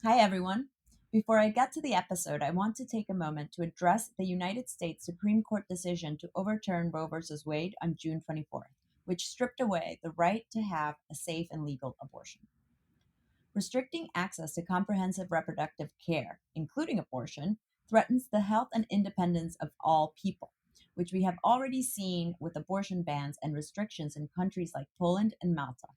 Hi, everyone. Before I get to the episode, I want to take a moment to address the United States Supreme Court decision to overturn Roe v. Wade on June 24th, which stripped away the right to have a safe and legal abortion. Restricting access to comprehensive reproductive care, including abortion, threatens the health and independence of all people, which we have already seen with abortion bans and restrictions in countries like Poland and Malta.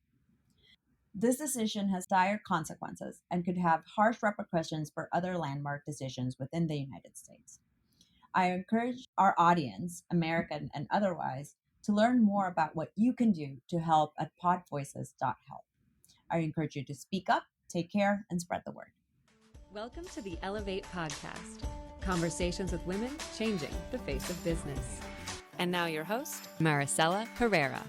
This decision has dire consequences and could have harsh repercussions for other landmark decisions within the United States. I encourage our audience, American and otherwise, to learn more about what you can do to help at podvoices.help. I encourage you to speak up, take care, and spread the word. Welcome to the Ellevate podcast, conversations with women changing the face of business. And now your host, Maricella Herrera.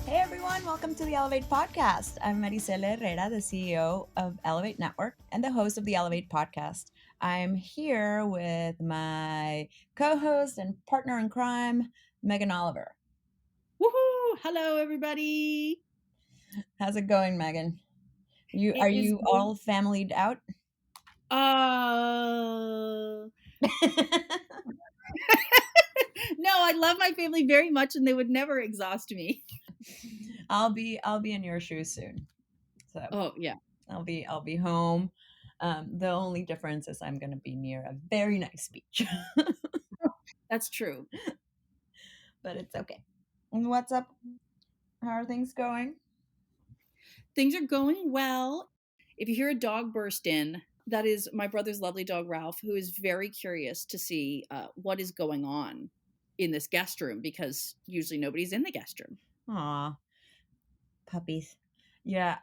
Hey everyone, welcome to the Ellevate podcast. I'm Maricella Herrera, the CEO of Ellevate Network and the host of the Ellevate podcast. I'm here with my co-host and partner in crime, Megan Oliver. Woohoo! Hello, everybody. How's it going, Megan? Are you all familyed out? No, I love my family very much, and they would never exhaust me. I'll be in your shoes soon. So oh yeah, I'll be home. The only difference is I'm going to be near a very nice beach. That's true. But it's okay. And what's up? How are things going? Things are going well. If you hear a dog burst in, that is my brother's lovely dog, Ralph, who is very curious to see what is going on in this guest room, because usually nobody's in the guest room. Aw, puppies. Yeah,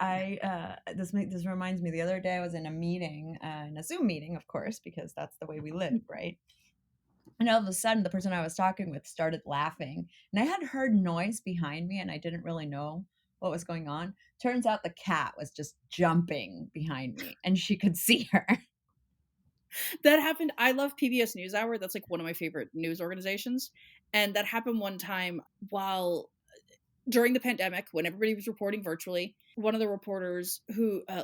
this reminds me. The other day I was in a meeting, in a Zoom meeting, of course, because that's the way we live, right? And all of a sudden, the person I was talking with started laughing, and I had heard noise behind me, and I didn't really know what was going on. Turns out the cat was just jumping behind me, and she could see her. That happened. I love PBS NewsHour. That's like one of my favorite news organizations. And that happened one time during the pandemic, when everybody was reporting virtually. One of the reporters,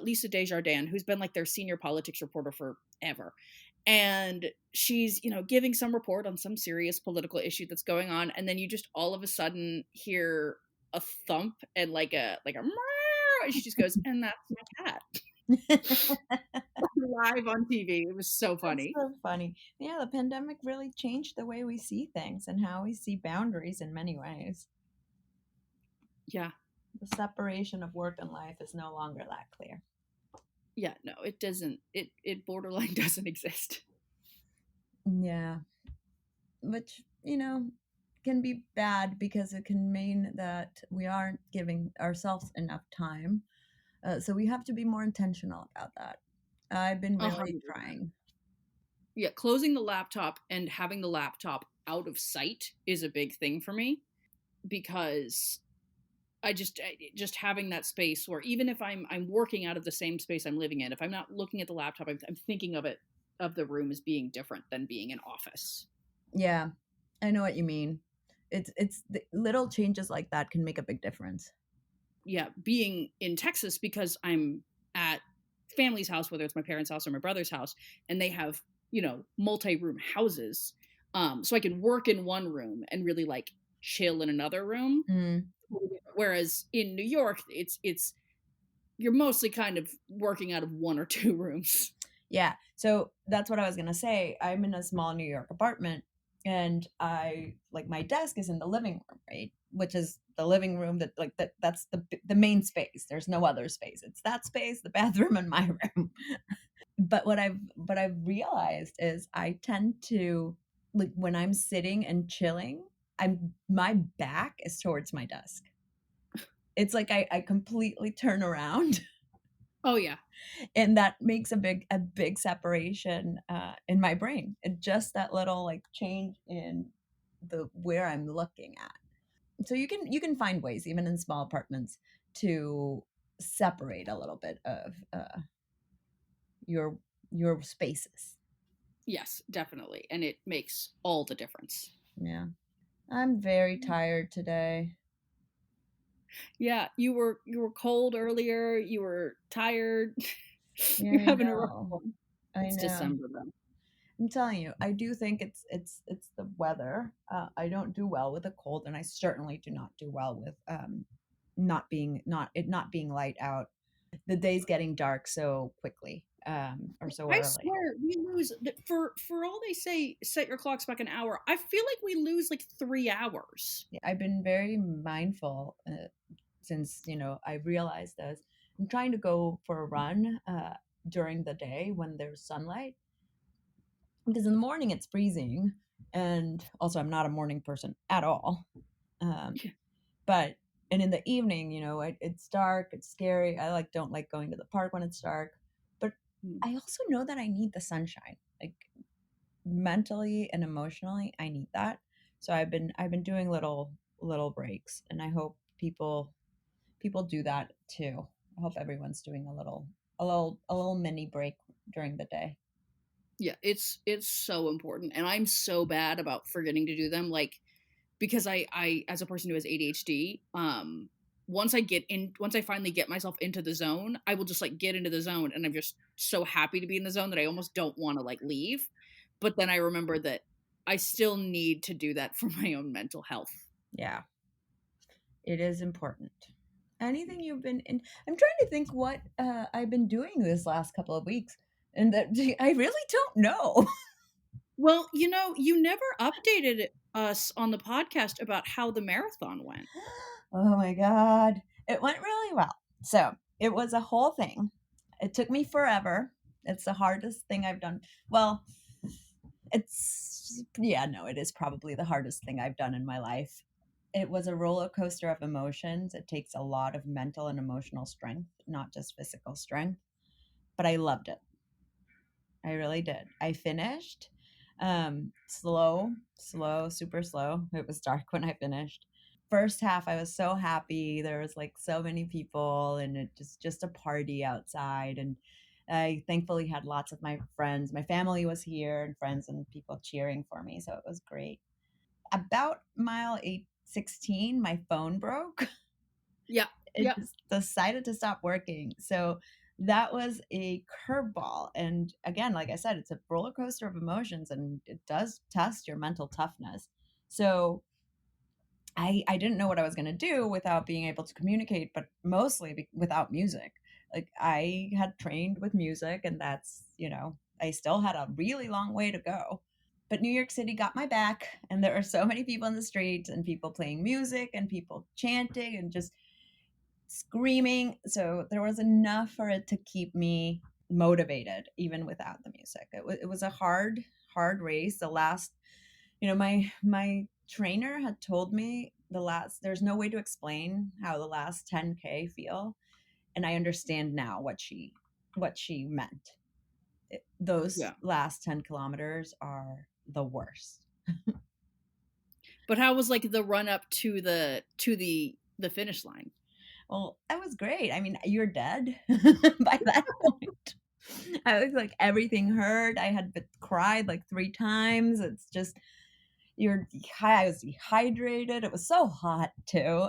Lisa Desjardins, who's been like their senior politics reporter forever, and she's, giving some report on some serious political issue that's going on, and then you just all of a sudden hear a thump and like a meow, and she just goes, and that's my cat. Live on TV. It was so funny. That's so funny. Yeah, the pandemic really changed the way we see things and how we see boundaries in many ways. Yeah. The separation of work and life is no longer that clear. Yeah, no, it doesn't. It borderline doesn't exist. Yeah. Which, can be bad because it can mean that we aren't giving ourselves enough time. So we have to be more intentional about that. I've been really trying. Yeah, closing the laptop and having the laptop out of sight is a big thing for me, because I just having that space where even if I'm working out of the same space I'm living in, if I'm not looking at the laptop, I'm thinking of the room as being different than being an office. Yeah, I know what you mean. It's the little changes like that can make a big difference. Yeah, being in Texas, because I'm at family's house, whether it's my parents' house or my brother's house, and they have, multi-room houses. So I can work in one room and really like chill in another room. Mm. Whereas in New York, it's you're mostly kind of working out of one or two rooms. Yeah. So that's what I was going to say. I'm in a small New York apartment, and my desk is in the living room, right? Which is the living room that's the main space. There's no other space. It's that space, the bathroom, and my room. But what I've realized is I tend to, like, when I'm sitting and chilling, my back is towards my desk. It's like I completely turn around. Oh yeah. And that makes a big separation in my brain. And just that little like change in the where I'm looking at. So you can find ways, even in small apartments, to separate a little bit of your spaces. Yes, definitely. And it makes all the difference. Yeah. I'm very tired today. Yeah, you were cold earlier, you were tired. Yeah, You're I having a rough know. one. I It's know. December though. I'm telling you, I do think it's the weather. I don't do well with a cold, and I certainly do not do well with not being light out. The day's getting dark so quickly, or so I early. swear we lose for all they say set your clocks back an hour. I feel like we lose like 3 hours. Yeah, I've been very mindful since I realized this. I'm trying to go for a run during the day when there's sunlight, because in the morning it's freezing, and also I'm not a morning person at all. Um, but and in the evening, it's dark, it's scary. I don't like going to the park when it's dark, but Mm. I also know that I need the sunshine, like mentally and emotionally. I need that. So I've been doing little breaks, and I hope people do that too. I hope everyone's doing a little mini break during the day. Yeah, it's so important, and I'm so bad about forgetting to do them, like, because I as a person who has ADHD, once I finally get myself into the zone, I will just, like, get into the zone, and I'm just so happy to be in the zone that I almost don't wanna, like, leave, but then I remember that I still need to do that for my own mental health. Yeah, it is important. Anything you've been in? I'm trying to think what I've been doing this last couple of weeks, and that I really don't know. Well, you never updated us on the podcast about how the marathon went. Oh my god, it went really well. So it was a whole thing. It took me forever. It's the hardest thing I've done. Well, yeah, no, it is probably the hardest thing I've done in my life. It was a roller coaster of emotions. It takes a lot of mental and emotional strength, not just physical strength, but I loved it. I really did. I finished slow, super slow. It was dark when I finished. First half I was so happy. There was like so many people, and it just a party outside, and I thankfully had lots of my friends. My family was here, and friends and people cheering for me, so it was great. About mile 816, my phone broke. Yeah, It yeah. just decided to stop working. So that was a curveball. And again, like I said, it's a roller coaster of emotions, and it does test your mental toughness. So I didn't know what I was going to do without being able to communicate, but mostly without music. Like I had trained with music, and I still had a really long way to go. But New York City got my back, and there were so many people in the streets, and people playing music, and people chanting, and just screaming. So there was enough for it to keep me motivated, even without the music. It was a hard race. The last, my trainer had told me there's no way to explain how the last 10K feel. And I understand now what she meant. Those Yeah. last 10 kilometers are the worst. But how was, like, the run up to the finish line? Well, that was great. I mean, you're dead by that point. I was like, everything hurt. I had cried like 3 times. It's just I was dehydrated. It was so hot too,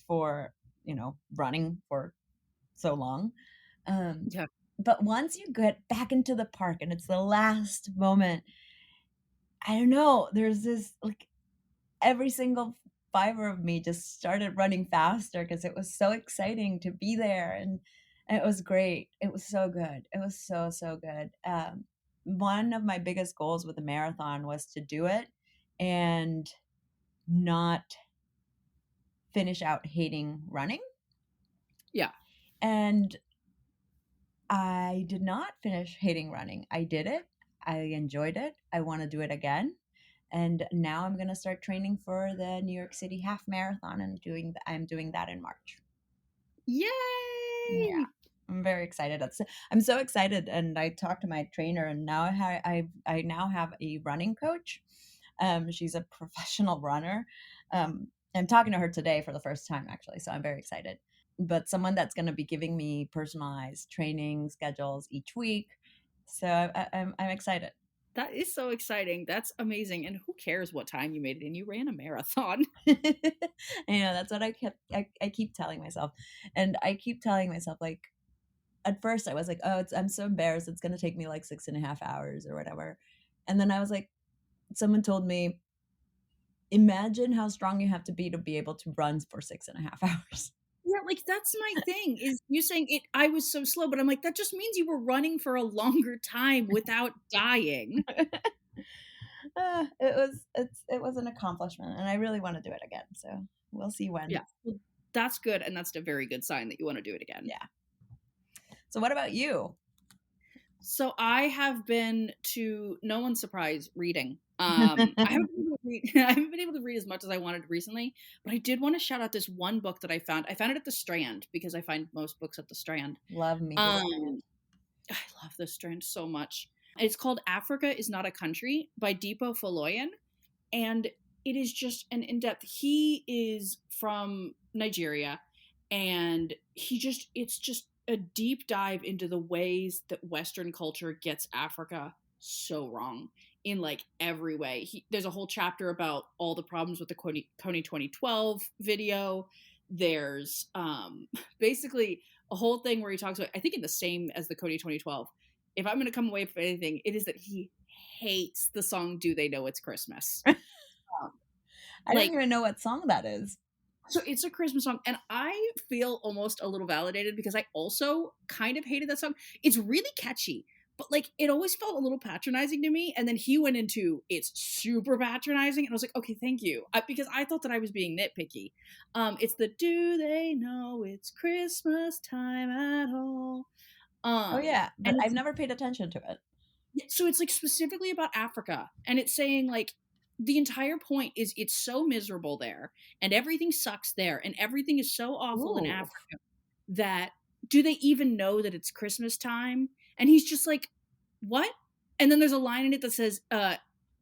for running for so long. Um, Yeah. but once you get back into the park and it's the last moment, I don't know. There's this like every single fiber of me just started running faster because it was so exciting to be there, and it was great. It was so good. It was so good. One of my biggest goals with the marathon was to do it and not finish out hating running. Yeah. And I did not finish hating running. I did it. I enjoyed it. I want to do it again. And now I'm going to start training for the New York City half marathon, and I'm doing that in March. Yeah. Yay! I'm very excited. I'm so excited, and I talked to my trainer, and now I now have a running coach. She's a professional runner. I'm talking to her today for the first time, actually, so I'm very excited. But someone that's going to be giving me personalized training schedules each week, so I'm excited. That is so exciting. That's amazing. And who cares what time you made it in? You ran a marathon. That's what I keep telling myself. And I keep telling myself, like, at first I was like, oh, I'm so embarrassed. It's going to take me like 6.5 hours or whatever. And then I was like, someone told me, imagine how strong you have to be able to run for 6.5 hours. Yeah, like that's my thing is you saying it I was so slow, but I'm like, that just means you were running for a longer time without dying. It was an accomplishment, and I really want to do it again. So we'll see when. Yeah. Well, that's good, and that's a very good sign that you wanna do it again. Yeah. So what about you? So I have been to no one's surprise reading. I haven't been able to read I haven't been able to read as much as I wanted recently, but I did wanna shout out this one book that I found. I found it at the Strand because I find most books at the Strand. Love me. Um, I love the Strand so much. It's called Africa is Not a Country by Deepo Foloyan, and it is just an in-depth. He is from Nigeria, and it's just a deep dive into the ways that Western culture gets Africa so wrong in like every way. There's a whole chapter about all the problems with the Kony 2012 video. There's basically a whole thing where he talks about, I think in the same as the Kony 2012, if I'm going to come away from anything, it is that he hates the song Do They Know It's Christmas. I don't Like, even know what song that is. so it's a Christmas song, and I feel almost a little validated because I also kind of hated that song. It's really catchy, but like it always felt a little patronizing to me. And then he went into it's super patronizing, and I was like, okay, thank you, because I thought that I was being nitpicky. It's the Do They Know It's Christmas Time at All? Oh yeah, but And I've never paid attention to it. so it's like specifically about Africa, and it's saying like the entire point is it's so miserable there and everything sucks there and everything is so awful in Ooh. Africa that do they even know that it's Christmas time? And he's just like, what? And then there's a line in it that says,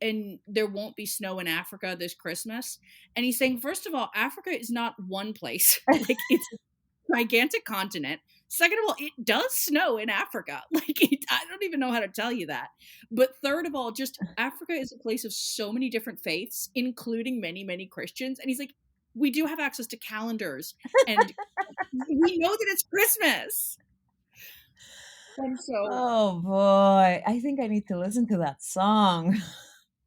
and there won't be snow in Africa this Christmas. And he's saying, first of all, Africa is not one place. Like it's a gigantic continent. Second of all, it does snow in Africa. I don't even know how to tell you that. But third of all, just Africa is a place of so many different faiths, including many, many Christians. And he's like, we do have access to calendars, and we know that it's Christmas. And so, Oh boy, I think I need to listen to that song.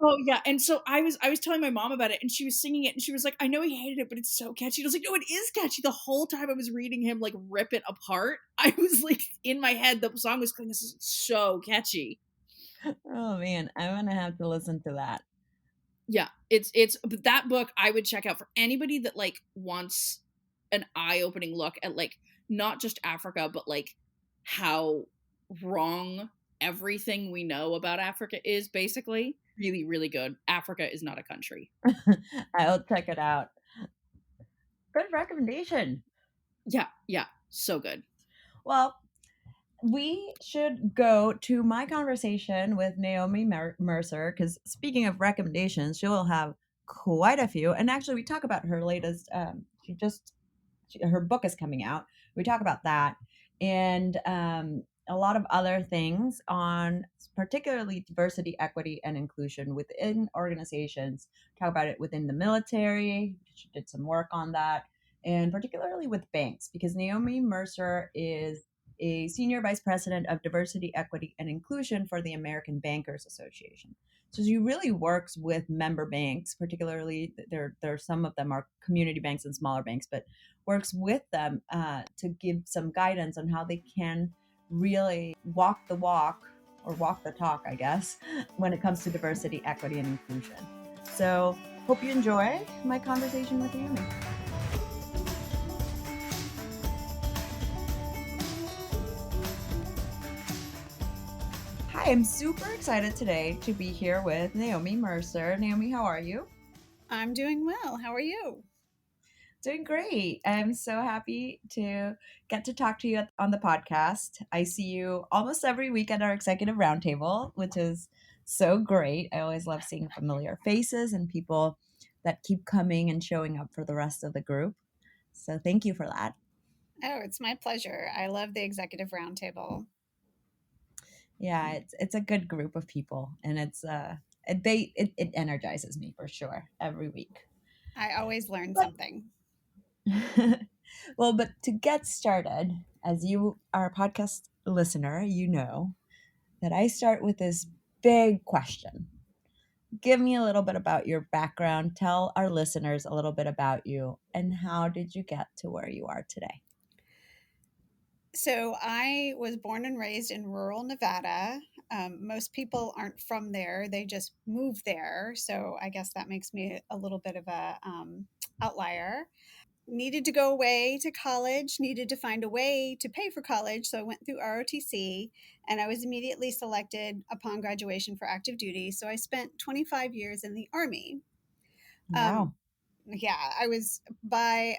oh yeah, and so I was telling my mom about it, and she was singing it, and she was like, "I know he hated it, but it's so catchy." And I was like, "No, it is catchy." The whole time I was reading him like rip it apart, I was like in my head, the song was going, "This is so catchy." Oh man, I'm gonna have to listen to that. Yeah, but that book I would check out for anybody that like wants an eye-opening look at like not just Africa, but like how wrong everything we know about Africa is basically. Really, really good. Africa is Not a Country. I'll check it out. Good recommendation. Yeah, yeah, so good. Well, we should go to my conversation with Naomi Mercer because speaking of recommendations, she will have quite a few. And actually, we talk about her latest. Her book is coming out. We talk about that and a lot of other things on particularly diversity, equity, and inclusion within organizations. Talk about it within the military. She did some work on that, and particularly with banks because Naomi Mercer is a senior vice president of diversity, equity, and inclusion for the American Bankers Association. So she really works with member banks, particularly there are some of them are community banks and smaller banks, but works with them to give some guidance on how they can really walk the walk or walk the talk, I guess, when it comes to diversity, equity, and inclusion. So hope you enjoy my conversation with Naomi. Hi, I'm super excited today to be here with Naomi Mercer. Naomi, how are you? I'm doing well. How are you? Doing great. I'm so happy to get to talk to you on the podcast. I see you almost every week at our executive roundtable, which is so great. I always love seeing familiar faces and people that keep coming and showing up for the rest of the group. So thank you for that. Oh, it's my pleasure. I love the executive roundtable. Yeah, it's a good group of people, and it energizes me for sure every week. I always learn But something. well, but to get started, as you are a podcast listener, you know that I start with this big question. Give me a little bit about your background. Tell our listeners a little bit about you, and how did you get to where you are today? So I was born and raised in rural Nevada. Most people aren't from there; they just move there. So I guess that makes me a little bit of a outlier. Needed to go away to college. Needed to find a way to pay for college, so I went through ROTC, and I was immediately selected upon graduation for active duty. So I spent 25 years in the Army. Um, Wow. yeah, I was by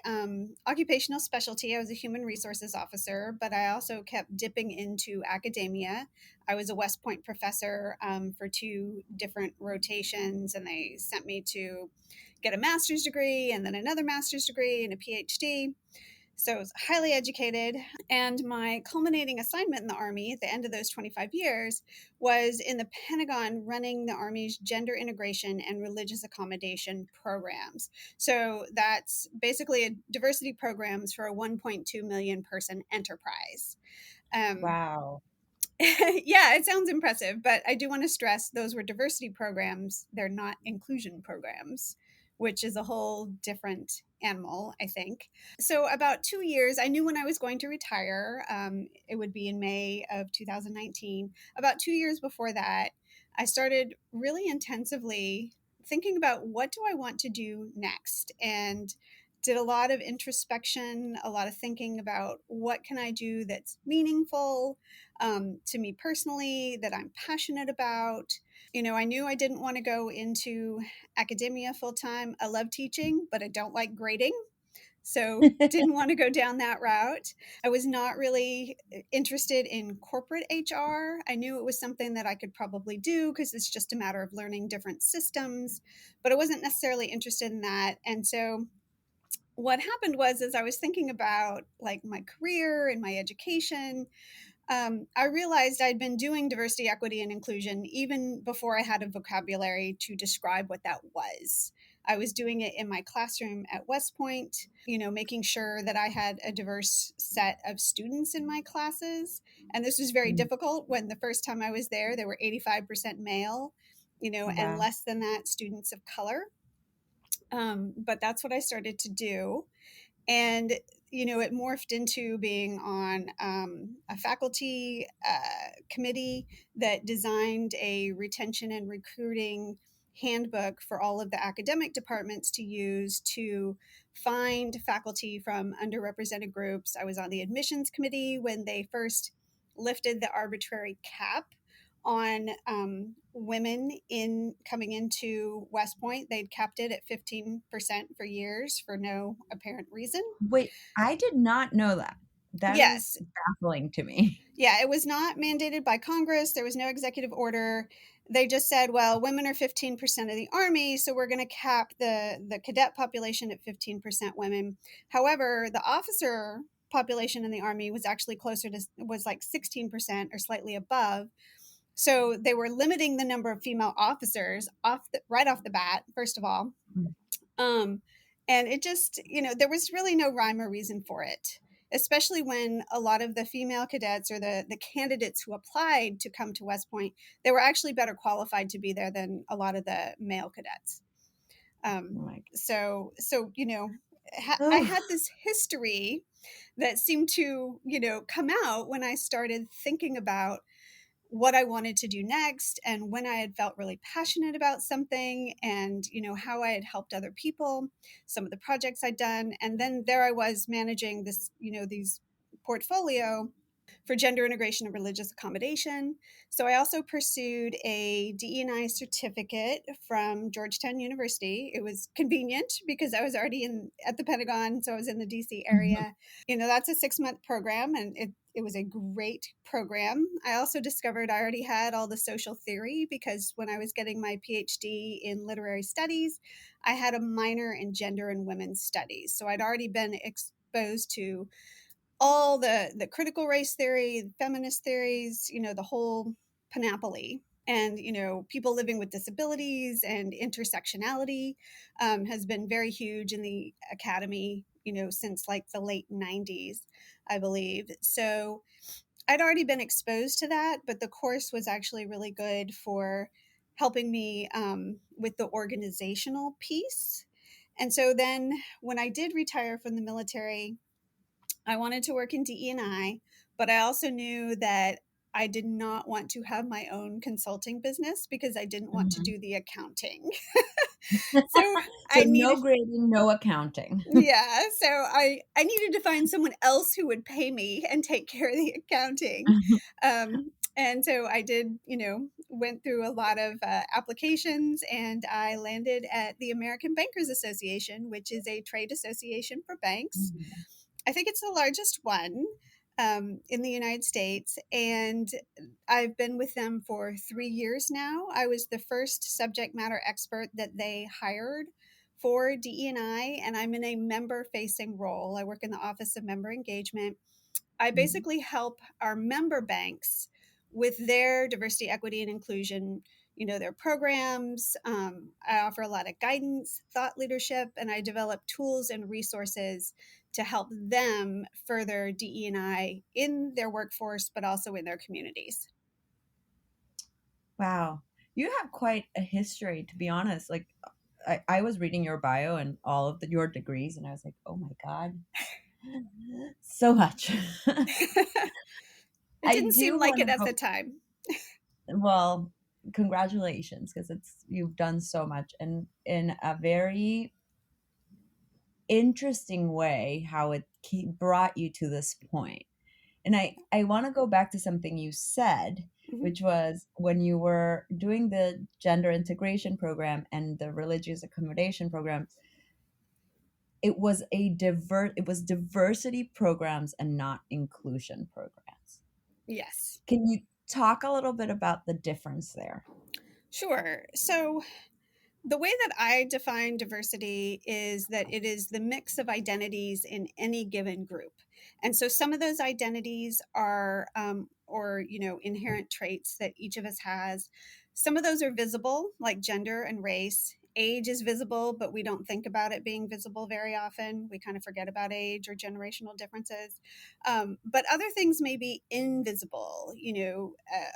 occupational specialty. I was a human resources officer, but I also kept dipping into academia. I was a West Point professor for two different rotations, and they sent me to get a master's degree and then another master's degree and a PhD. So I was highly educated. And my culminating assignment in the Army at the end of those 25 years was in the Pentagon running the Army's gender integration and religious accommodation programs. So that's basically a diversity programs for a 1.2 million person enterprise. Um, Wow. yeah, it sounds impressive, but I do want to stress those were diversity programs. They're not inclusion programs, which is a whole different animal, I think. So, about 2 years, I knew when I was going to retire. It would be in May of 2019. About 2 years before that, I started really intensively thinking about what do I want to do next, and did a lot of introspection, a lot of thinking about what can I do that's meaningful to me personally, that I'm passionate about. I knew I didn't want to go into academia full time. I love teaching, but I don't like grading. So, didn't want to go down that route. I was not really interested in corporate HR. I knew it was something that I could probably do because it's just a matter of learning different systems, but I wasn't necessarily interested in that. And so, what happened was, as I was thinking about like my career and my education, I realized I'd been doing diversity, equity, and inclusion even before I had a vocabulary to describe what that was. I was doing it in my classroom at West Point, making sure that I had a diverse set of students in my classes. And this was very Mm. difficult when the first time I was there, there were 85% male, and Wow. less than that, students of color. But that's what I started to do. And it morphed into being on a faculty committee that designed a retention and recruiting handbook for all of the academic departments to use to find faculty from underrepresented groups. I was on the admissions committee when they first lifted the arbitrary cap on women in coming into West Point. They'd capped it at 15% for years for no apparent reason. Wait, I did not know that. That is Yes. baffling to me. Yeah, it was not mandated by Congress. There was no executive order. They just said, well, women are 15% of the Army, so we're going to cap the cadet population at 15% women. However, the officer population in the Army was actually was like 16% or slightly above. So they were limiting the number of female officers right off the bat, first of all. Mm. Um, and it just, there was really no rhyme or reason for it, especially when a lot of the female cadets or the candidates who applied to come to West Point, they were actually better qualified to be there than a lot of the male cadets. Oh my So, I God. had this history that seemed to, come out when I started thinking about what I wanted to do next and when I had felt really passionate about something and how I had helped other people, some of the projects I'd done, and then there I was managing this these portfolio for gender integration and religious accommodation. So I also pursued a DEI certificate from Georgetown University. It was convenient because I was already in at the Pentagon, so I was in the DC Mhm. area. That's a 6-month program, and it was a great program. I also discovered I already had all the social theory because when I was getting my PhD in literary studies, I had a minor in gender and women's studies. So I'd already been exposed to all the critical race theory, feminist theories, the whole panoply. And, people living with disabilities and intersectionality has been very huge in the academy, since like the late 90s, I believe. So I'd already been exposed to that, but the course was actually really good for helping me with the organizational piece. And so then when I did retire from the military, I wanted to work in DE&I, but I also knew that I did not want to have my own consulting business because I didn't want to Mhm. do the accounting. So So I needed no grading, no accounting. yeah, so I needed to find someone else who would pay me and take care of the accounting. And so I did, went through a lot of applications, and I landed at the American Bankers Association, which is a trade association for banks. Mhm. I think it's the largest one in the United States, and I've been with them for 3 years now. I was the first subject matter expert that they hired for DE&I, and I'm in a member-facing role. I work in the Office of Member Engagement. I Mhm. basically help our member banks with their diversity, equity, and inclusion, their programs. I offer a lot of guidance, thought leadership, and I develop tools and resources to help them further DE&I in their workforce, but also in their communities. Wow. You have quite a history, to be honest. Like, I was reading your bio and all of your degrees, and I was like, oh my God, so much. It I didn't seem do like want it to at go, the time. well, congratulations, because you've done so much and in a very interesting way how it brought you to this point. And I want to go back to something you said, Mhm. which was when you were doing the gender integration program and the religious accommodation program, it was diversity programs and not inclusion programs. Yes. Can you talk a little bit about the difference there? Sure. So the way that I define diversity is that it is the mix of identities in any given group. And so some of those identities are, or, inherent traits that each of us has. Some of those are visible, like gender and race. Age is visible, but we don't think about it being visible very often. We kind of forget about age or generational differences. But other things may be invisible.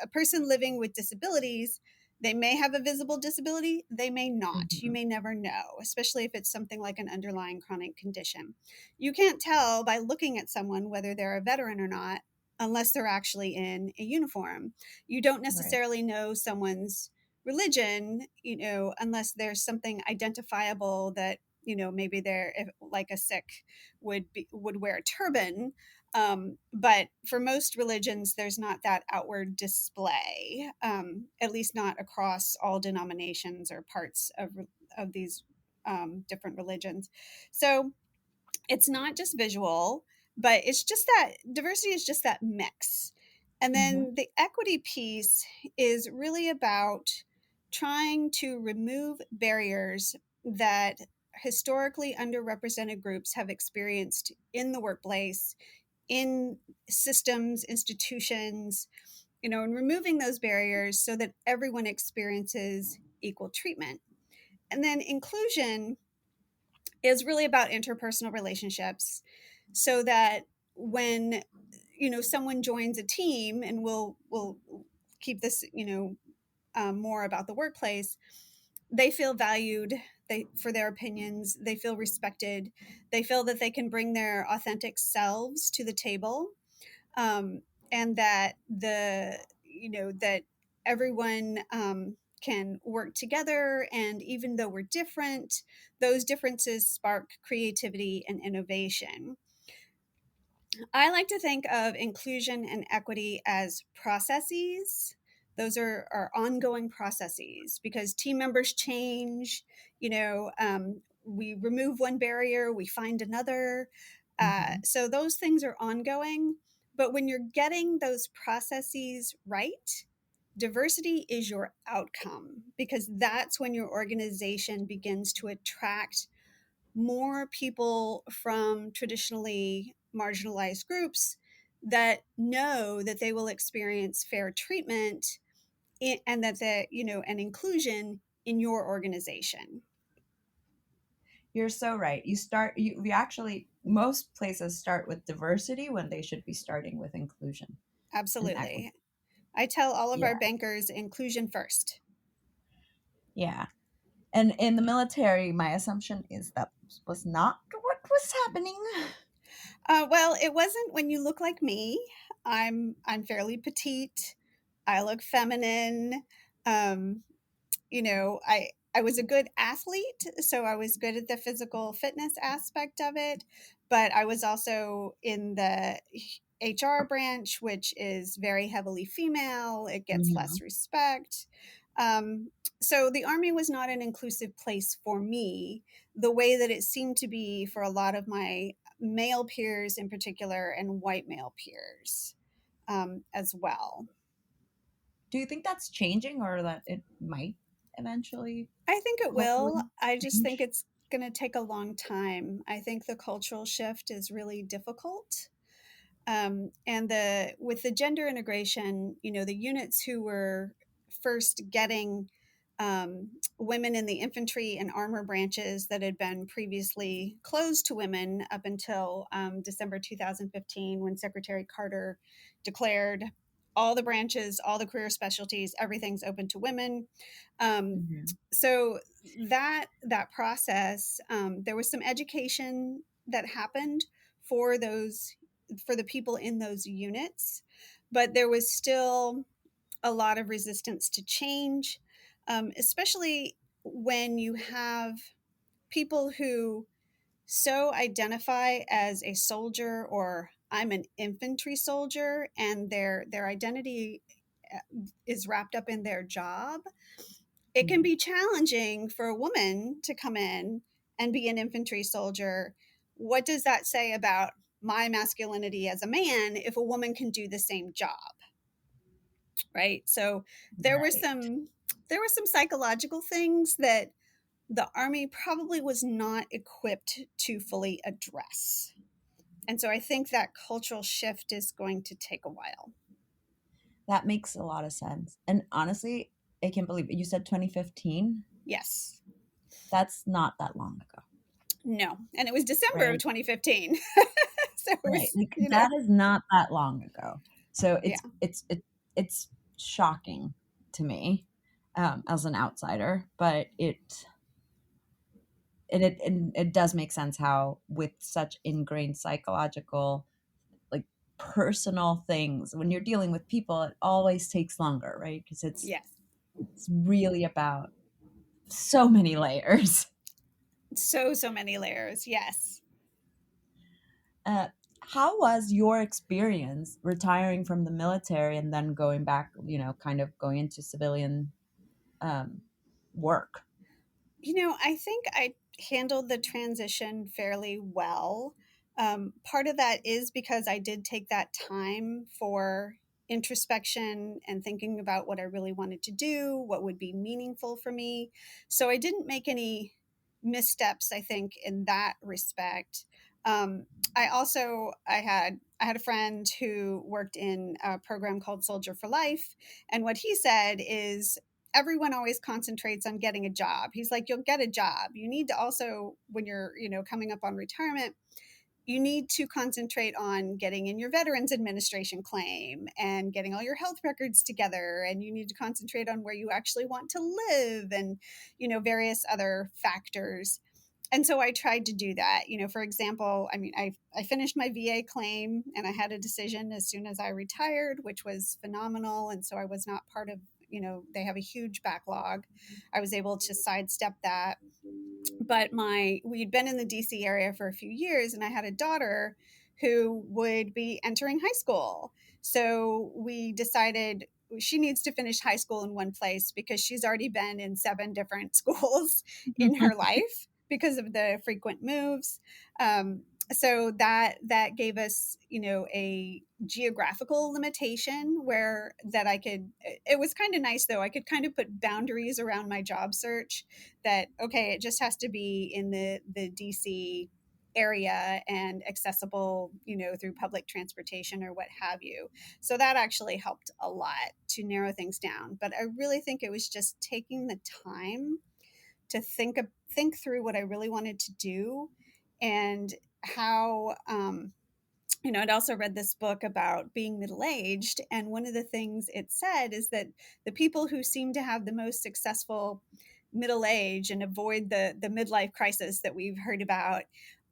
A person living with disabilities, they may have a visible disability, they may not. You Mhm. may never know, especially if it's something like an underlying chronic condition. You can't tell by looking at someone whether they're a veteran or not unless they're actually in a uniform. You don't Right. necessarily know someone's religion, unless there's something identifiable that, maybe they're like a Sikh would wear a turban, but for most religions, there's not that outward display, at least not across all denominations or parts of these different religions. So it's not just visual, but it's just that diversity is just that mix. And Mhm. then the equity piece is really about trying to remove barriers that historically underrepresented groups have experienced in the workplace, in systems, institutions, and removing those barriers so that everyone experiences equal treatment. And then inclusion is really about interpersonal relationships so that when someone joins a team, and we'll keep this more about the workplace, they feel valued, for their opinions, they feel respected, they feel that they can bring their authentic selves to the table, um, and that that everyone can work together, and even though we're different, those differences spark creativity and innovation. I like to think of inclusion and equity as processes. Those are ongoing processes because team members change. We remove one barrier, we find another. Mhm. So those things are ongoing. But when you're getting those processes right, diversity is your outcome, because that's when your organization begins to attract more people from traditionally marginalized groups that know that they will experience fair treatment and that an inclusion in your organization. You're so right. We actually, most places start with diversity when they should be starting with inclusion and equity. Absolutely. I tell all of Yeah. our bankers inclusion first. Yeah. And in the military, my assumption is that was not what was happening. Well, it wasn't when you look like me. I'm fairly petite. I look feminine. Um, I was a good athlete, so I was good at the physical fitness aspect of it, but I was also in the HR branch, which is very heavily female. It gets Mhm. less respect. Um, so the Army was not an inclusive place for me, the way that it seemed to be for a lot of my male peers in particular and white male peers as well. Do you think that's changing, or that it might eventually I think it will. hopefully I just think change? it's going to take a long time. I think the cultural shift is really difficult. And the with the gender integration, the units who were first getting women in the infantry and armor branches that had been previously closed to women up until December 2015, when Secretary Carter declared all the branches, all the career specialties, everything's open to women. Um, Mhm. so that process, there was some education that happened for those for the people in those units, but there was still a lot of resistance to change, especially when you have people who so identify as a soldier or I'm an infantry soldier, and their identity is wrapped up in their job. It can be challenging for a woman to come in and be an infantry soldier. What does that say about my masculinity as a man if a woman can do the same job? Right? So there were Right. some there were some psychological things that the Army probably was not equipped to fully address. And so I think that cultural shift is going to take a while. That makes a lot of sense. And honestly, I can't believe it. You said 2015? Yes. That's not that long ago, No. And it was December of right? 2015. So it Right. was, Like that is not that long ago. So yeah. it's shocking to me as an outsider, but it does make sense how, with such ingrained psychological, like, personal things, when you're dealing with people, it always takes longer, right? Because Yes. it's really about so many layers. So many layers. Yes. Uh, how was your experience retiring from the military and then going back, kind of going into civilian um, work? I think I handled the transition fairly well. Part of that is because I did take that time for introspection and thinking about what I really wanted to do, what would be meaningful for me. So I didn't make any missteps, I think, in that respect. Um, I had a friend who worked in a program called Soldier for Life, and what he said is everyone always concentrates on getting a job. He's like, you'll get a job. You need to also, when you're, coming up on retirement, you need to concentrate on getting in your Veterans Administration claim and getting all your health records together. And you need to concentrate on where you actually want to live and, various other factors. And so I tried to do that. For example, I finished my VA claim and I had a decision as soon as I retired, which was phenomenal. And so I was not part of, they have a huge backlog. I was able to sidestep that. But we'd been in the DC area for a few years, and I had a daughter who would be entering high school. So we decided she needs to finish high school in one place because she's already been in 7 different schools in her life because of the frequent moves. So that gave us, a geographical limitation where that I could. It was kind of nice though. I could kind of put boundaries around my job search that, okay, it just has to be in the DC area and accessible, through public transportation or what have you. So that actually helped a lot to narrow things down. But I really think it was just taking the time to think through what I really wanted to do and how I'd also read this book about being middle aged. And one of the things it said is that the people who seem to have the most successful middle age and avoid the midlife crisis that we've heard about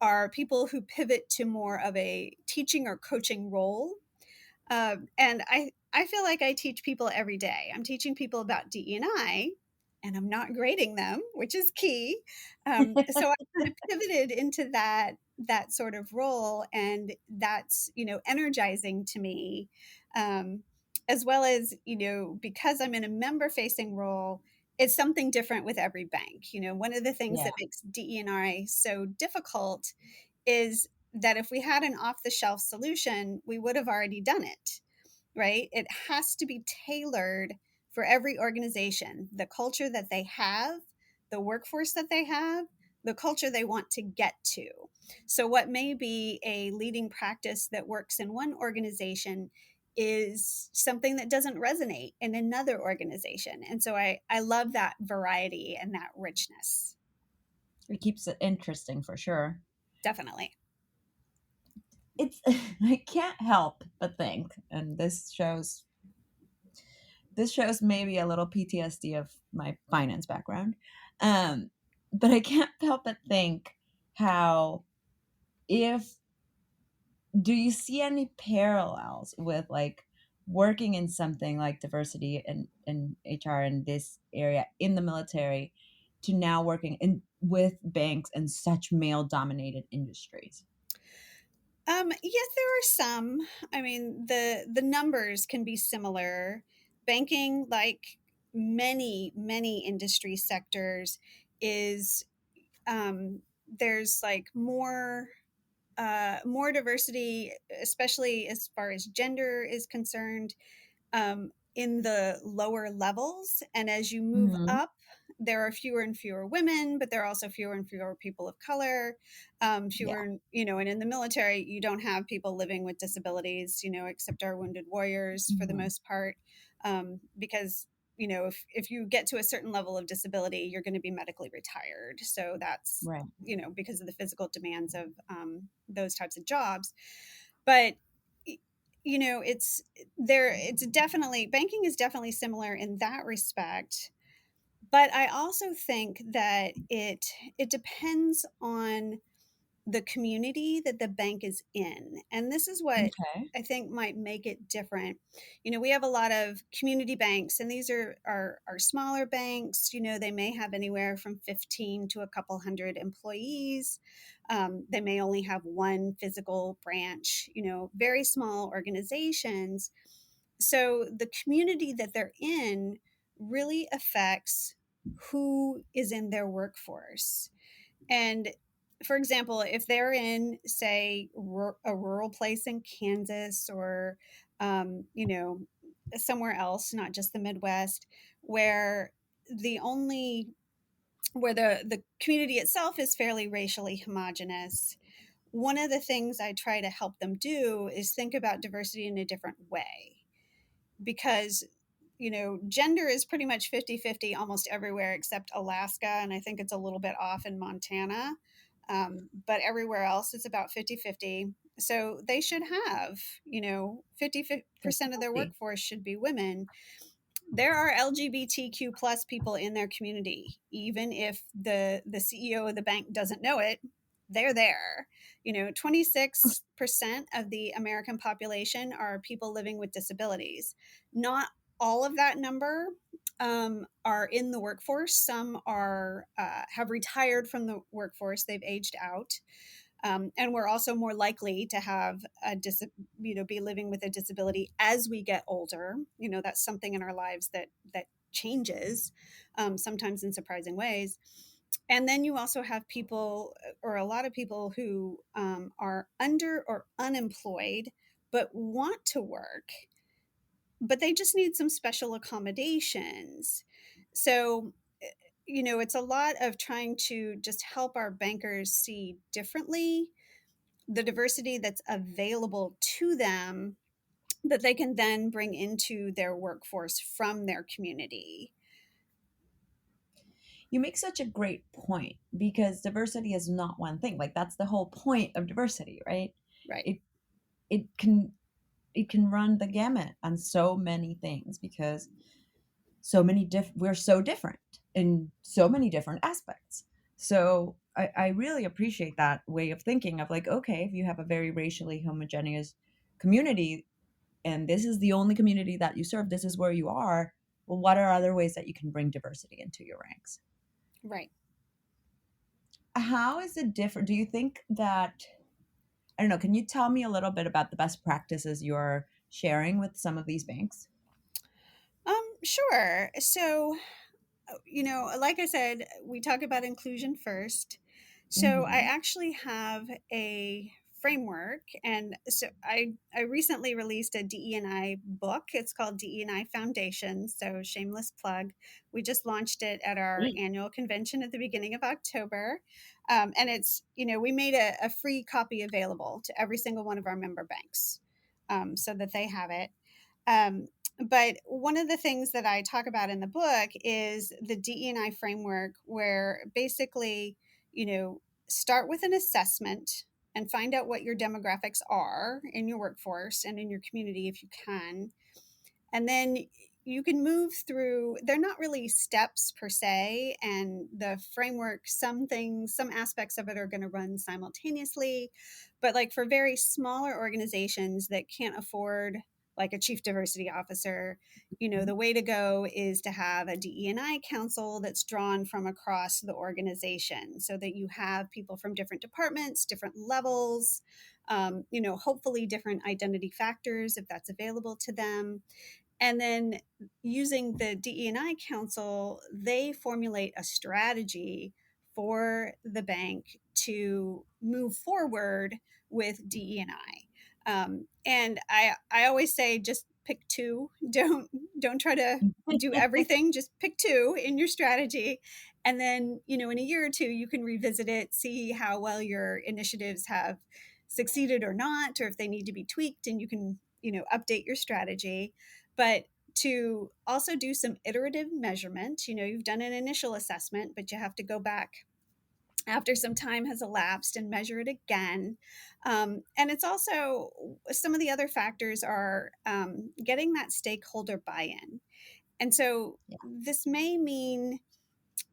are people who pivot to more of a teaching or coaching role. And I feel like I teach people every day. I'm teaching people about DE&I, and I'm not grading them, which is key. So I kind of pivoted into that sort of role, and that's energizing to me, as well as because I'm in a member facing role. It's something different with every bank. One of the things Yeah. that makes DE&I so difficult is that if we had an off the shelf solution, we would have already done it, right? It has to be tailored for every organization, the culture that they have, the workforce that they have, the culture they want to get to. So, what may be a leading practice that works in one organization is something that doesn't resonate in another organization. And so I love that variety and that richness. It keeps it interesting for sure. Definitely. It's I can't help but think, and this shows maybe a little PTSD of my finance background. But I can't help but think how, if do you see any parallels with like working in something like diversity and HR in this area in the military to now working in with banks and such male dominated industries? Yes, there are some. I mean, the numbers can be similar. Banking, like many industry sectors, is there's like more diversity, especially as far as gender is concerned, in the lower levels. And as you move Hmm. up, there are fewer and fewer women, but there are also fewer and fewer people of color. Yeah. And in the military, you don't have people living with disabilities, except our wounded warriors for the Hmm. most part, because if you get to a certain level of disability, you're going to be medically retired. So that's Right. because of the physical demands of those types of jobs. But it's there. It's definitely banking is definitely similar in that respect. But I also think that it depends on the community that the bank is in. And this is what Okay. I think might make it different. We have a lot of community banks, and these are smaller banks. They may have anywhere from 15 to a couple hundred employees. They may only have one physical branch, very small organizations. So the community that they're in really affects who is in their workforce. And for example, if they're in, say, a rural place in Kansas or, somewhere else, not just the Midwest, where the only where the community itself is fairly racially homogenous, one of the things I try to help them do is think about diversity in a different way, because gender is pretty much 50-50 almost everywhere except Alaska, and I think it's a little bit off in Montana. But everywhere else it's about 50-50. So they should have 50% of their 50/50. workforce should be women. There are LGBTQ plus people in their community, even if the CEO of the bank doesn't know it. They're there. 26% of the American population are people living with disabilities. Not all of that number are in the workforce. Some are have retired from the workforce. They've aged out. And we're also more likely to have be living with a disability as we get older. That's something in our lives that changes, sometimes in surprising ways. And then you also have people, or a lot of people, who are under or unemployed but want to work, but they just need some special accommodations. So it's a lot of trying to just help our bankers see differently the diversity that's available to them that they can then bring into their workforce from their community. You make such a great point, because diversity is not one thing. Like, that's the whole point of diversity, right? Right. It it can it can run the gamut on so many things, because we're so different in so many different aspects. So I really appreciate that way of thinking of, like, okay, if you have a very racially homogeneous community and this is the only community that you serve, this is where you are, well, what are other ways that you can bring diversity into your ranks? Right. How is it different? Do you think that, I don't know, can you tell me a little bit about the best practices you're sharing with some of these banks? Sure. So, like I said, we talk about inclusion first. So I Hmm. actually have a framework, and so I recently released a DE&I book. It's called DEI Foundations. So shameless plug. We just launched it at our annual convention at the beginning of October, and it's we made a free copy available to every single one of our member banks, so that they have it. Um, but one of the things that I talk about in the book is the DE&I framework, where basically, start with an assessment and find out what your demographics are in your workforce and in your community if you can. And then you can move through, they're not really steps per se. And the framework, some aspects of it are going to run simultaneously. But like for very smaller organizations that can't afford like a chief diversity officer, the way to go is to have a DE&I council that's drawn from across the organization so that you have people from different departments, different levels, hopefully different identity factors if that's available to them. And then using the DE&I council, they formulate a strategy for the bank to move forward with DE&I. And I always say just pick two. Don't try to do everything. Just pick two in your strategy. And then, in a year or two, you can revisit it, see how well your initiatives have succeeded or not, or if they need to be tweaked, and you can, update your strategy. But to also do some iterative measurement, you've done an initial assessment, but you have to go back after some time has elapsed and measure it again. And it's also some of the other factors are getting that stakeholder buy-in. And so Yeah. this may mean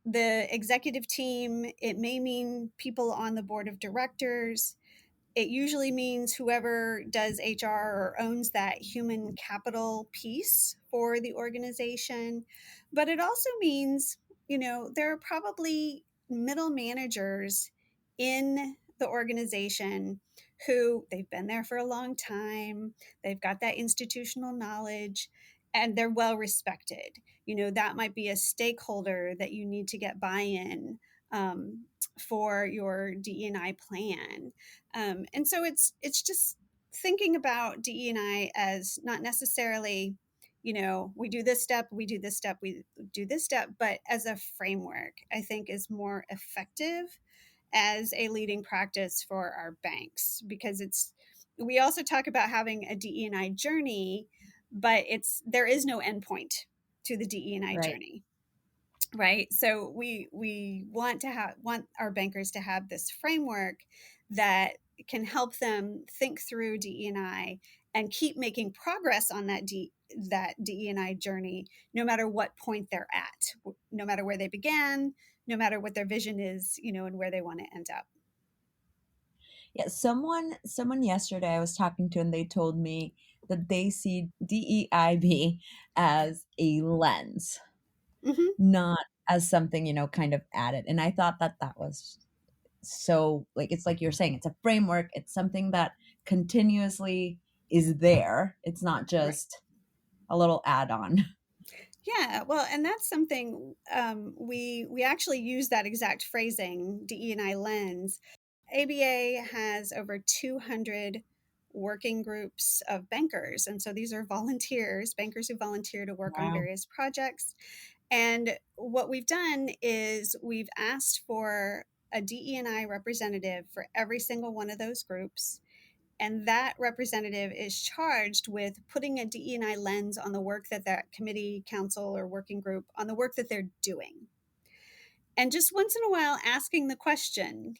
the executive team, it may mean people on the board of directors. It usually means whoever does HR or owns that human capital piece for the organization. But it also means, there are probably middle managers in the organization who they've been there for a long time, they've got that institutional knowledge, and they're well respected. That might be a stakeholder that you need to get buy-in for your DE&I plan. And so it's just thinking about DE&I as not necessarily, we do this step, we do this step, we do this step, but as a framework, I think is more effective as a leading practice for our banks, because we also talk about having a DE&I journey, but there is no endpoint to the DE&I Right. journey. Right. So we want our bankers to have this framework that can help them think through DE&I and keep making progress on that DE&I journey, no matter what point they're at, no matter where they began, no matter what their vision is, and where they want to end up. Yeah, someone yesterday I was talking to, and they told me that they see DEIB as a lens, Mm-hmm. not as something, kind of added. And I thought that that was so, like, it's like you're saying, it's a framework, it's something that continuously is there. It's not Right. just a little add-on. Yeah, well, and that's something we actually use that exact phrasing, DE&I lens. ABA has over 200 working groups of bankers. And so these are volunteers, bankers who volunteer to work on Wow. various projects. And what we've done is we've asked for a DE&I representative for every single one of those groups. And that representative is charged with putting a DE&I lens on the work that committee, council, or working group, on the work that they're doing. And just once in a while asking the question,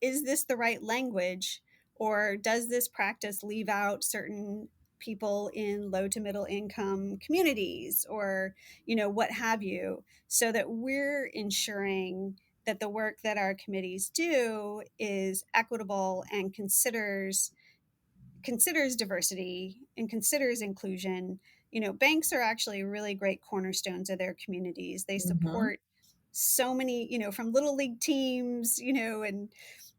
is this the right language, or does this practice leave out certain people in low to middle income communities, or what have you, so that we're ensuring that the work that our committees do is equitable and considers diversity and considers inclusion. Banks are actually really great cornerstones of their communities. They Mm-hmm. support so many, from little league teams, and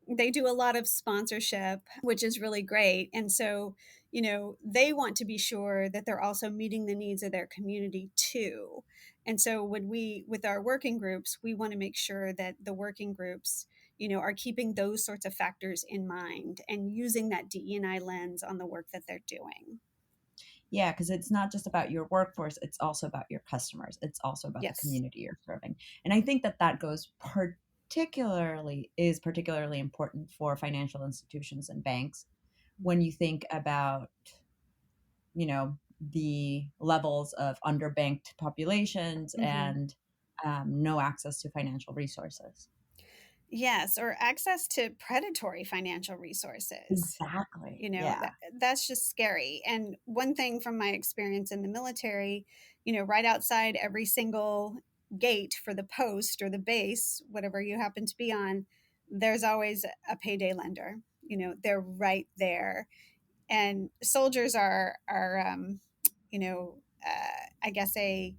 they do a lot of sponsorship, which is really great. And so, they want to be sure that they're also meeting the needs of their community too. And so with our working groups, we want to make sure that the working groups, are keeping those sorts of factors in mind and using that DE&I lens on the work that they're doing. Yeah, because it's not just about your workforce, it's also about your customers. It's also about the Yes. community you're serving. And I think that goes particularly important for financial institutions and banks when you think about, the levels of underbanked populations Mm-hmm. and no access to financial resources. Yes, or access to predatory financial resources. Exactly. Yeah. That's just scary. And one thing from my experience in the military, right outside every single gate for the post or the base, whatever you happen to be on, there's always a payday lender. They're right there. And soldiers are you know I guess the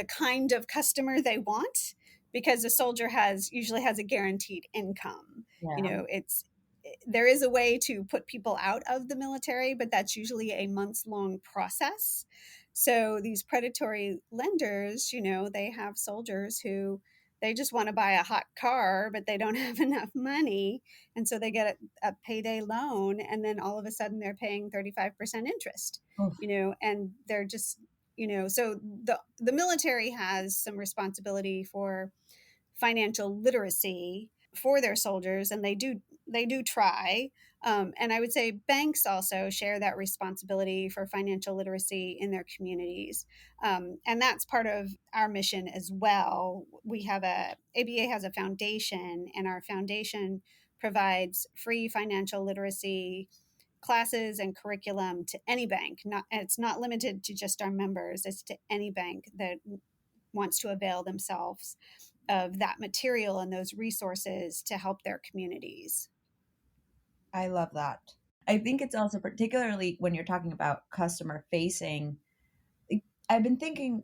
kind of customer they want, because a soldier usually has a guaranteed income. Yeah. It's there is a way to put people out of the military, but that's usually a months long process. So these predatory lenders, they have soldiers who they just want to buy a hot car, but they don't have enough money. And so they get a payday loan, and then all of a sudden they're paying 35% interest, Oof. and they're just, so the military has some responsibility for financial literacy for their soldiers, and they do try. And I would say banks also share that responsibility for financial literacy in their communities, and that's part of our mission as well. ABA has a foundation, and our foundation provides free financial literacy classes and curriculum to any bank. It's not limited to just our members; it's to any bank that wants to avail themselves of that material and those resources to help their communities. I love that. I think it's also particularly when you're talking about customer facing. I've been thinking,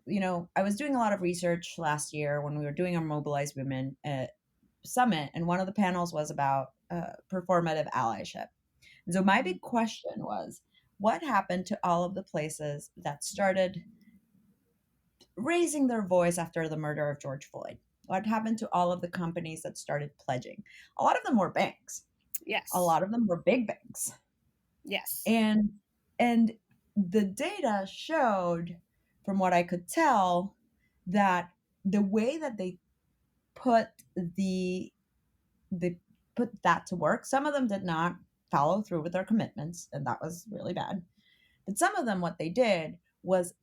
I was doing a lot of research last year when we were doing our Mobilize Women summit, and one of the panels was about performative allyship. And so my big question was, what happened to all of the places that started raising their voice after the murder of George Floyd? What happened to all of the companies that started pledging? A lot of them were banks. A Yes. lot of them were big banks. Yes. And and the data showed, from what I could tell, that the way that they put they put that to work, some of them did not follow through with their commitments, and that was really bad. But some of them, what they did was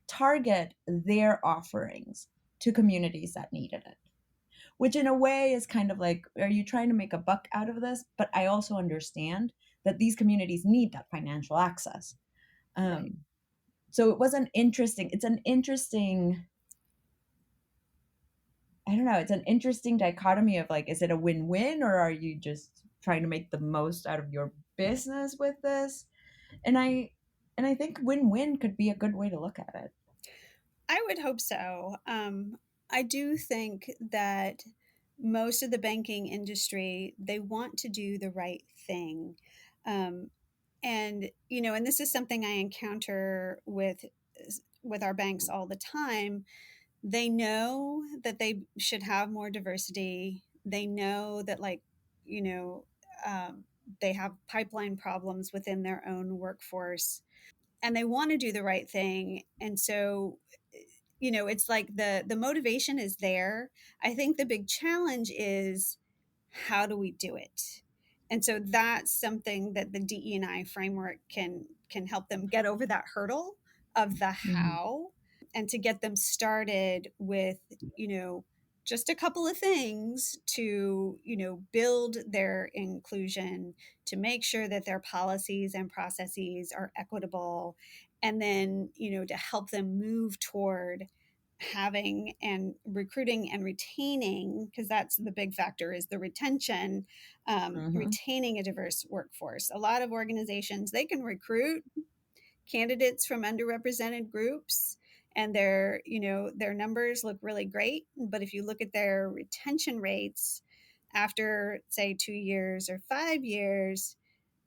target their offerings to communities that needed it, which in a way is kind of like, are you trying to make a buck out of this? But I also understand that these communities need that financial access. Right. um, so it's an interesting, I don't know, it's an interesting dichotomy of like, is it a win-win, or are you just trying to make the most out of your business with this? And I think win-win could be a good way to look at it. I would hope so. I do think that most of the banking industry, they want to do the right thing. Um, and this is something I encounter with our banks all the time. They know that they should have more diversity. They know that, like, you know, they have pipeline problems within their own workforce, and they want to do the right thing. And so, it's like the motivation is there. I think the big challenge is, how do we do it? And so that's something that the DE&I framework can help them get over, that hurdle of the Mhm. how, and to get them started with, just a couple of things to, build their inclusion, to make sure that their policies and processes are equitable, and then, to help them move toward having and recruiting and retaining, because that's the big factor, is the retention, Mhm. retaining a diverse workforce. A lot of organizations, they can recruit candidates from underrepresented groups, and their numbers look really great, but if you look at their retention rates after, say, 2 years or 5 years,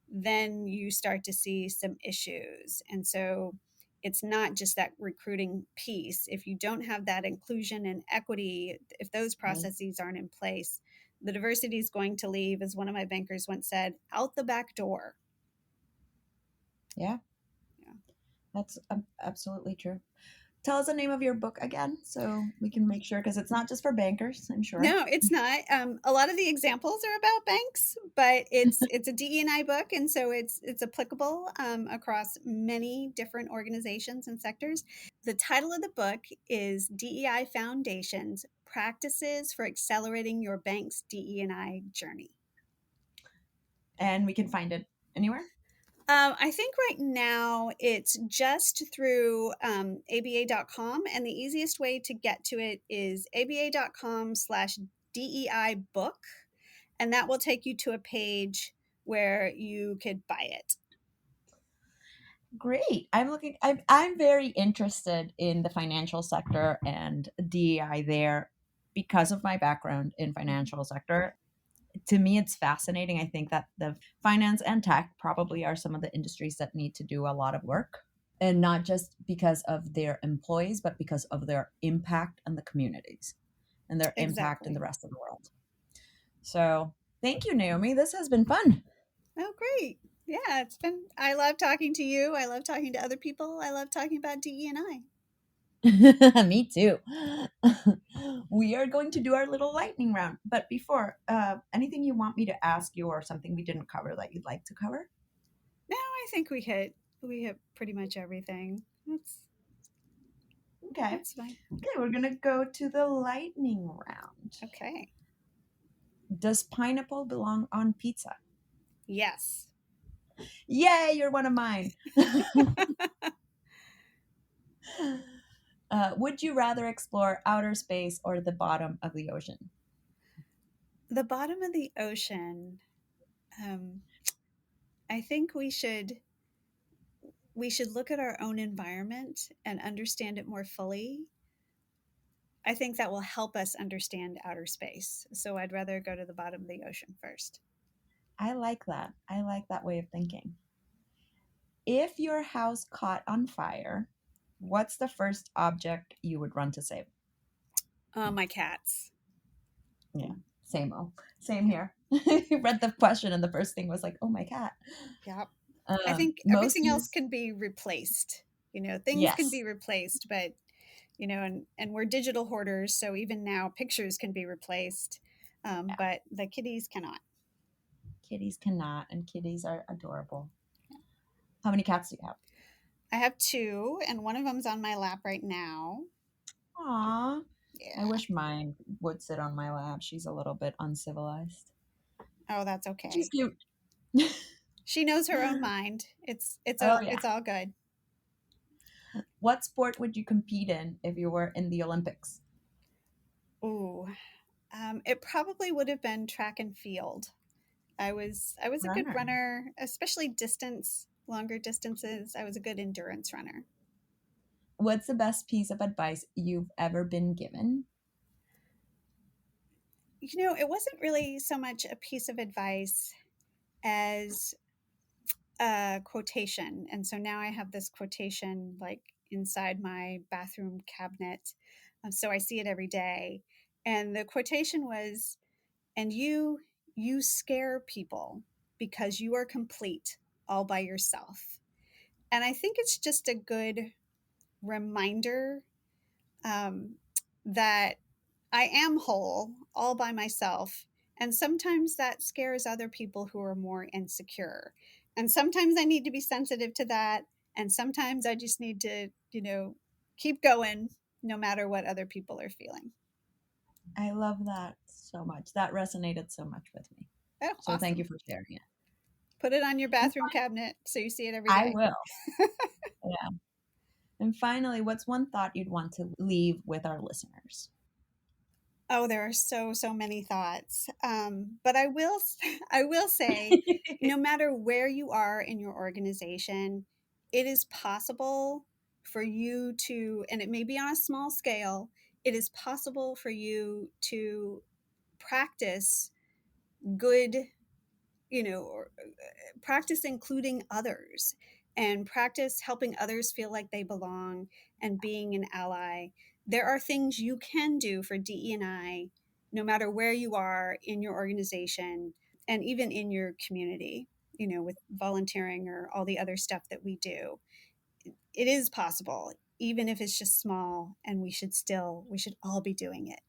then you start to see some issues. And so it's not just that recruiting piece. If you don't have that inclusion and equity, if those Right. processes aren't in place, the diversity is going to leave, as one of my bankers once said, out the back door. Yeah, Yeah. that's absolutely true. Tell us the name of your book again so we can make sure, because it's not just for bankers, I'm sure. No, it's not. A lot of the examples are about banks, but it's a DE&I book, and so it's applicable across many different organizations and sectors. The title of the book is DEI Foundations: Practices for Accelerating Your Bank's DE&I Journey. And we can find it anywhere. I think right now it's just through aba.com, and the easiest way to get to it is aba.com/DEI book, and that will take you to a page where you could buy it. Great. I'm very interested in the financial sector and DEI there because of my background in Mhm. financial sector. To me, it's fascinating. I think that the finance and tech probably are some of the industries that need to do a lot of work, and not just because of their employees, but because of their impact on the communities and their impact in the Exactly. rest of the world. So thank you, Naomi. This has been fun. Oh, great. Yeah, I love talking to you. I love talking to other people. I love talking about DE&I. Me too. We are going to do our little lightning round. But before, anything you want me to ask you or something we didn't cover that you'd like to cover? No, I think we hit pretty much everything. Okay. That's fine. Okay, we're going to go to the lightning round. Okay. Does pineapple belong on pizza? Yes. Yay, you're one of mine. Would you rather explore outer space or the bottom of the ocean? The bottom of the ocean. Um, I think we should look at our own environment and understand it more fully. I think that will help us understand outer space. So I'd rather go to the bottom of the ocean first. I like that. I like that way of thinking. If your house caught on fire, what's the first object you would run to save? My cats. Yeah, same oh, same Yeah. here. You read the question and the first thing was like, "Oh, my cat." Yep. I think Most everything else use can be replaced. Things can yes, be replaced, but and we're digital hoarders, so even now pictures can be replaced, yeah. but the kitties cannot. Kitties cannot, and kitties are adorable. How many cats do you have? I have two, and one of them's on my lap right now. Aw, I Yeah. wish mine would sit on my lap. She's a little bit uncivilized. Oh, that's She's okay. cute. She knows her own mind. It's Oh all yeah. it's all good. What sport would you compete in if you were in the Olympics? Ooh, it probably would have been track and field. I was a good Runner. runner, especially longer distances. I was a good endurance runner. What's the best piece of advice you've ever been given? It wasn't really so much a piece of advice as a quotation. And so now I have this quotation like inside my bathroom cabinet. So I see it every day. And the quotation was, and you scare people because you are complete all by yourself. And I think it's just a good reminder that I am whole all by myself. And sometimes that scares other people who are more insecure. And sometimes I need to be sensitive to that. And sometimes I just need to, keep going no matter what other people are feeling. I love that so much. That resonated so much with me. Oh, So awesome. thank you for sharing it. Put it on your bathroom cabinet so you see it every day. I will. Yeah. And finally, what's one thought you'd want to leave with our listeners? Oh, there are so many thoughts. But I will say, no matter where you are in your organization, it is possible for you to, and it may be on a small scale, it is possible for you to practice good, practice including others and practice helping others feel like they belong and being an ally. There are things you can do for DE&I no matter where you are in your organization and even in your community, with volunteering or all the other stuff that we do. It is possible, even if it's just small, and we should all be doing it.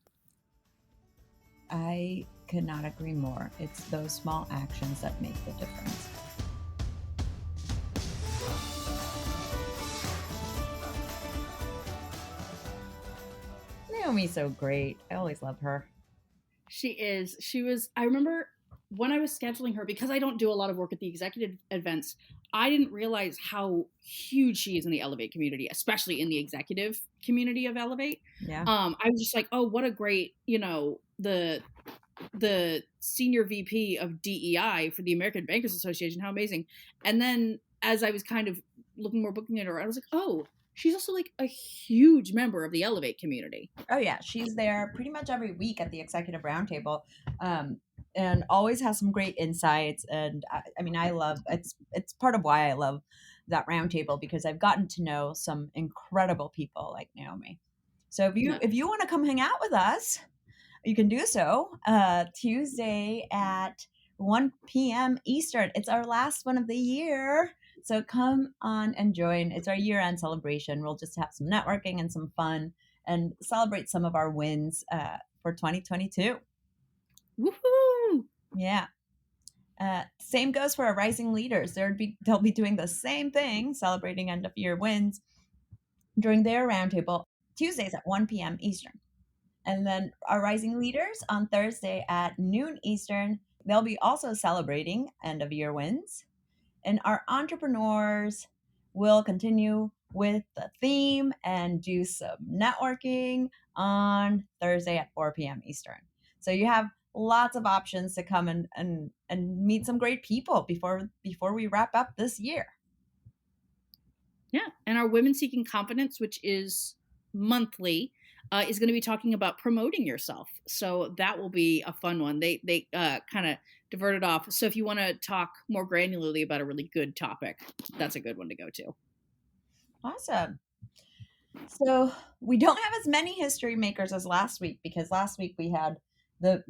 I could not agree more. It's those small actions that make the difference. Naomi's so great. I always love her. She is. I remember when I was scheduling her, because I don't do a lot of work at the executive events, I didn't realize how huge she is in the Ellevate community, especially in the executive community of Ellevate. Yeah. I was just like, oh, what a great, the senior VP of DEI for the American Bankers Association. How amazing. And then as I was kind of looking at her, I was like, oh, she's also like a huge member of the Ellevate community. Oh yeah, she's there pretty much every week at the executive roundtable, and always has some great insights. And I love it's part of why I love that roundtable, because I've gotten to know some incredible people like Naomi. So if you want to come hang out with us, you can do so Tuesday at 1 p.m. Eastern. It's our last one of the year. So come on and join. It's our year-end celebration. We'll just have some networking and some fun and celebrate some of our wins for 2022. Woohoo! Yeah. Same goes for our rising leaders. They'll be doing the same thing, celebrating end of year wins during their roundtable Tuesdays at 1 p.m. Eastern. And then our rising leaders on Thursday at noon Eastern, they'll be also celebrating end of year wins. And our entrepreneurs will continue with the theme and do some networking on Thursday at 4 p.m. Eastern. So you have lots of options to come and meet some great people before we wrap up this year. Yeah. And our Women Seeking Confidence, which is monthly, is going to be talking about promoting yourself. So that will be a fun one. They kind of diverted off. So if you want to talk more granularly about a really good topic, that's a good one to go to. Awesome. So we don't have as many history makers as last week, because last week we had the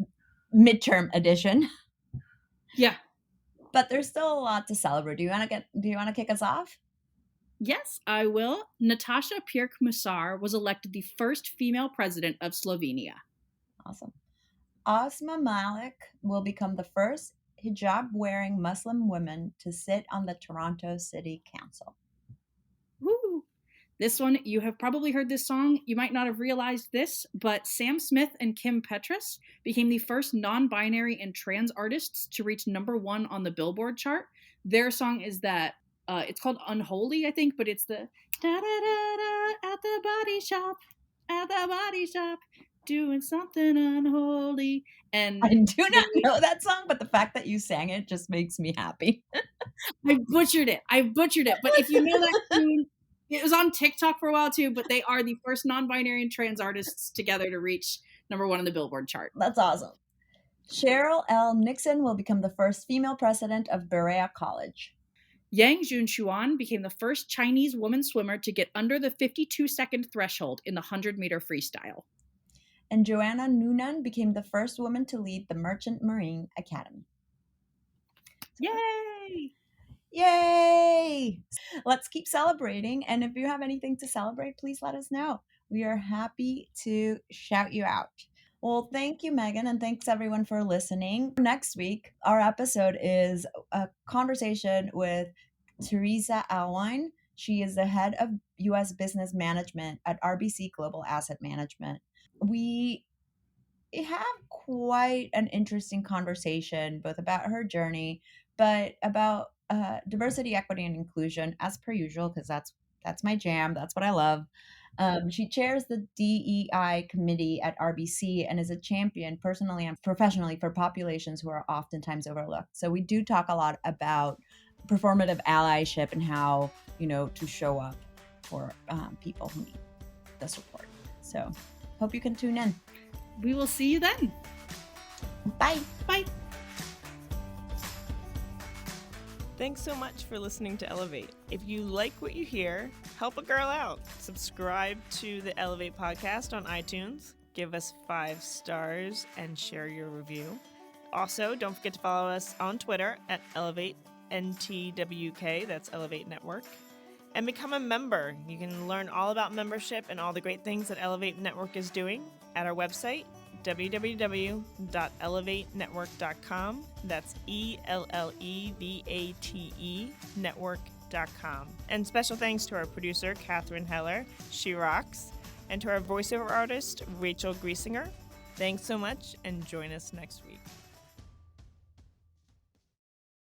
midterm edition. Yeah. But there's still a lot to celebrate. Do you want to kick us off? Yes, I will. Natasha Pirc-Musar was elected the first female president of Slovenia. Awesome. Asma Malik will become the first hijab-wearing Muslim woman to sit on the Toronto City Council. Woo! This one, you have probably heard this song. You might not have realized this, but Sam Smith and Kim Petras became the first non-binary and trans artists to reach #1 on the Billboard chart. Their song is that, it's called Unholy, I think, but it's the da-da-da-da at the body shop, doing something unholy. And I do not know that song, but the fact that you sang it just makes me happy. I butchered it. But if you know that tune, it was on TikTok for a while too, but they are the first non-binary and trans artists together to reach #1 on the Billboard chart. That's awesome. Cheryl L. Nixon will become the first female president of Berea College. Yang Junchuan became the first Chinese woman swimmer to get under the 52-second threshold in the 100-meter freestyle. And Joanna Noonan became the first woman to lead the Merchant Marine Academy. Yay! Yay! Let's keep celebrating. And if you have anything to celebrate, please let us know. we are happy to shout you out. Well, thank you, Megan, and thanks everyone for listening. Next week, our episode is a conversation with Teresa Alwine. She is the head of U.S. Business Management at RBC Global Asset Management. We have quite an interesting conversation, both about her journey, but about diversity, equity, and inclusion, as per usual, because that's my jam. That's what I love. She chairs the DEI committee at RBC and is a champion personally and professionally for populations who are oftentimes overlooked. So we do talk a lot about performative allyship and how, to show up for people who need the support. So hope you can tune in. We will see you then. Bye. Bye. Thanks so much for listening to Ellevate. If you like what you hear, help a girl out. Subscribe to the Ellevate podcast on iTunes, give us 5 stars, and share your review. Also, don't forget to follow us on Twitter at EllevateNTWK, that's Ellevate Network, and become a member. You can learn all about membership and all the great things that Ellevate Network is doing at our website, www.ellevatenetwork.com. That's ELLEVATE network.com. And special thanks to our producer, Catherine Heller. She rocks. And to our voiceover artist, Rachel Griesinger. Thanks so much, and join us next week.